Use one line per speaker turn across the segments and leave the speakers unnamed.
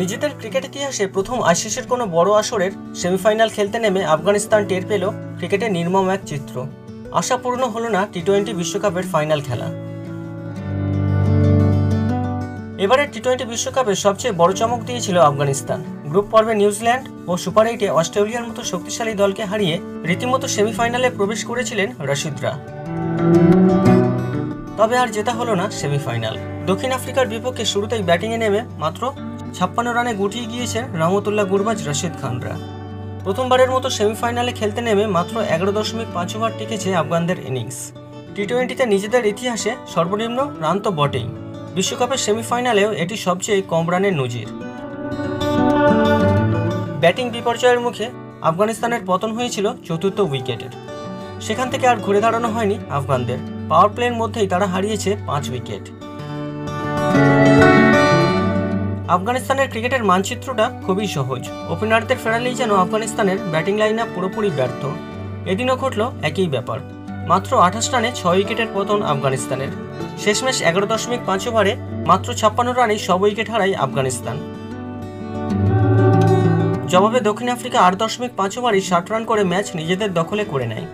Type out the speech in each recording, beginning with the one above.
নিজেদের ক্রিকেট ইতিহাসে প্রথম আইসিসির কোনো বড় আসরের সেমিফাইনাল খেলতে নেমে আফগানিস্তান টের পেল ক্রিকেটের নির্মম এক চিত্র। আশাপূর্ণ হলো না টি-20 বিশ্বকাপের ফাইনাল খেলা। এবারের টি-20 বিশ্বকাপে সবচেয়ে বড় চমক দিয়েছিল আফগানিস্তান। গ্রুপ পর্বে নিউজিল্যান্ড ও সুপার 8-এ অস্ট্রেলিয়ার মতো শক্তিশালী দলকে হারিয়ে রীতিমতো সেমিফাইনালে প্রবেশ করেছিলেন রশিদরা। তবে আর জেতা হলো না সেমিফাইনাল। দক্ষিণ আফ্রিকার বিপক্ষে শুরুতেই ব্যাটিংয়ে নেমে মাত্র 56 রানে গুটিয়ে গিয়েছেন রহমতুল্লাহ গুরবাজ রশিদ খানরা। প্রথমবারের মতো সেমিফাইনালে খেলতে নেমে মাত্র 11.5 ওভার টিকেছে আফগানদের ইনিংস। টি-20তে নিজেদের ইতিহাসে সর্বনিম্ন রান তো বটেই, বিশ্বকাপের সেমিফাইনালেও এটি সবচেয়ে কম রানের নজির। ব্যাটিং বিপর্যয়ের মুখে আফগানিস্তানের পতন হয়েছিল চতুর্থ উইকেটের। সেখান থেকে আর ঘুরে দাঁড়ানো হয়নি আফগানদের। পাওয়ার প্লের মধ্যেই তারা হারিয়েছে 5 উইকেট। আফগানিস্তানের ক্রিকেটের মানচিত্রটা খুবই সহজ। ওপেনারদের ফেরালেই যেন আফগানিস্তানের ব্যাটিং লাইন আপ পুরোপুরি ব্যর্থ। এদিনও ঘটল একই ব্যাপার। মাত্র 28 রানে 6 উইকেটের পতন আফগানিস্তানের। শেষমেশ 11.5 ওভারে মাত্র 56 রানেই সব উইকেট হারায় আফগানিস্তান। জবাবে দক্ষিণ আফ্রিকা 8.5 ওভারে 60 রান করে ম্যাচ নিজেদের দখলে করে নেয়।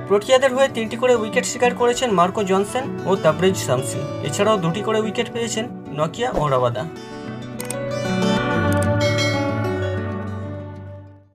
প্রোটিয়াদের হয়ে 3টি করে উইকেট শিকার করেছেন মার্কো জনসন ও তাবরেজ শামসি। এছাড়াও 2টি করে উইকেট পেয়েছেন নকিয়া ও রাবাদা।